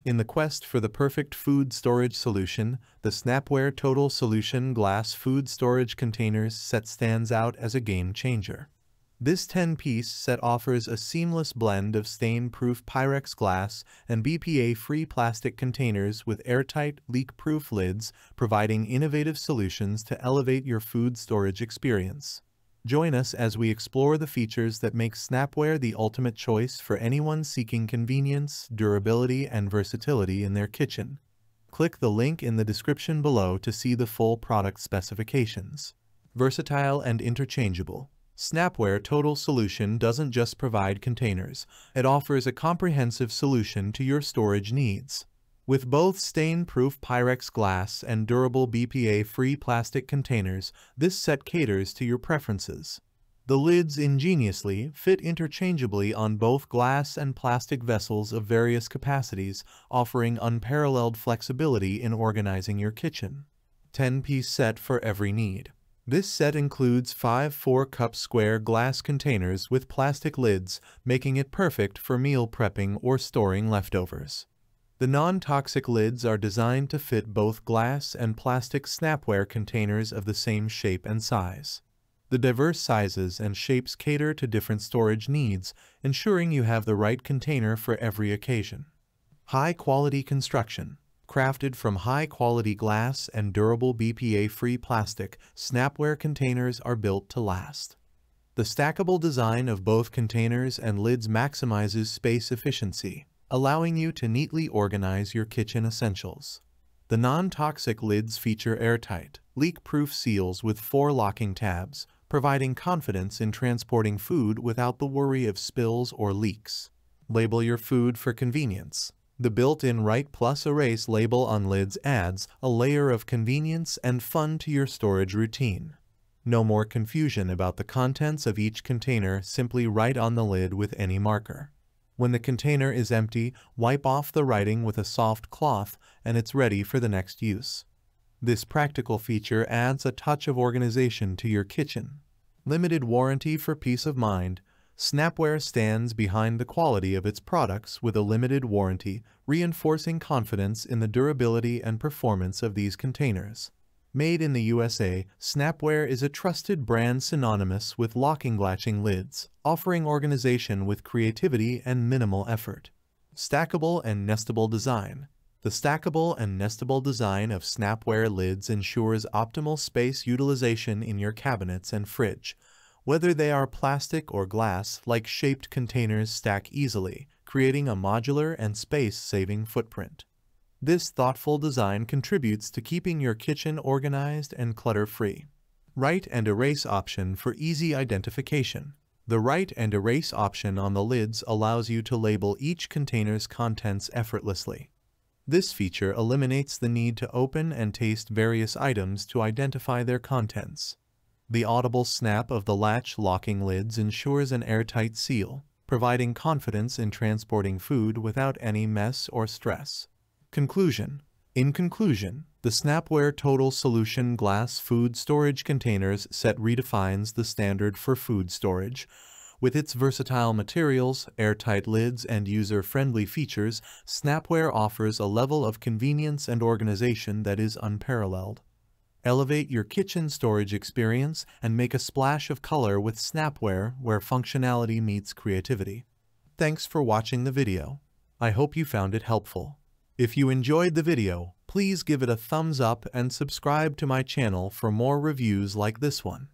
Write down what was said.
In the quest for the perfect food storage solution, the Snapware Total Solution Glass Food Storage Containers set stands out as a game changer. This 10-piece set offers a seamless blend of stain-proof Pyrex glass and BPA-free plastic containers with airtight, leak-proof lids, providing innovative solutions to elevate your food storage experience. Join us as we explore the features that make Snapware the ultimate choice for anyone seeking convenience, durability, and versatility in their kitchen. Click the link in the description below to see the full product specifications. Versatile and interchangeable. Snapware Total Solution doesn't just provide containers, it offers a comprehensive solution to your storage needs. With both stain-proof Pyrex glass and durable BPA-free plastic containers, this set caters to your preferences. The lids ingeniously fit interchangeably on both glass and plastic vessels of various capacities, offering unparalleled flexibility in organizing your kitchen. 10-piece set for every need. This set includes 5 4-cup square glass containers with plastic lids, making it perfect for meal prepping or storing leftovers. The non-toxic lids are designed to fit both glass and plastic Snapware containers of the same shape and size. The diverse sizes and shapes cater to different storage needs, ensuring you have the right container for every occasion. High-quality construction. Crafted from high-quality glass and durable BPA-free plastic, Snapware containers are built to last. The stackable design of both containers and lids maximizes space efficiency, allowing you to neatly organize your kitchen essentials. The non-toxic lids feature airtight, leak-proof seals with 4 locking tabs, providing confidence in transporting food without the worry of spills or leaks. Label your food for convenience. The built-in Write Plus Erase label on lids adds a layer of convenience and fun to your storage routine. No more confusion about the contents of each container, simply write on the lid with any marker. When the container is empty, wipe off the writing with a soft cloth and it's ready for the next use. This practical feature adds a touch of organization to your kitchen. Limited warranty for peace of mind. Snapware stands behind the quality of its products with a limited warranty, reinforcing confidence in the durability and performance of these containers. Made in the USA, Snapware is a trusted brand synonymous with locking-latching lids, offering organization with creativity and minimal effort. Stackable and nestable design. The stackable and nestable design of Snapware lids ensures optimal space utilization in your cabinets and fridge. Whether they are plastic or glass-like shaped containers stack easily, creating a modular and space-saving footprint. This thoughtful design contributes to keeping your kitchen organized and clutter-free. Write and Erase option for easy identification. The Write and Erase option on the lids allows you to label each container's contents effortlessly. This feature eliminates the need to open and taste various items to identify their contents. The audible snap of the latch locking lids ensures an airtight seal, providing confidence in transporting food without any mess or stress. Conclusion. In conclusion, the Snapware Total Solution Glass Food Storage Containers set redefines the standard for food storage. With its versatile materials, airtight lids, and user-friendly features, Snapware offers a level of convenience and organization that is unparalleled. Elevate your kitchen storage experience and make a splash of color with Snapware, where functionality meets creativity. Thanks for watching the video. I hope you found it helpful. If you enjoyed the video, please give it a thumbs up and subscribe to my channel for more reviews like this one.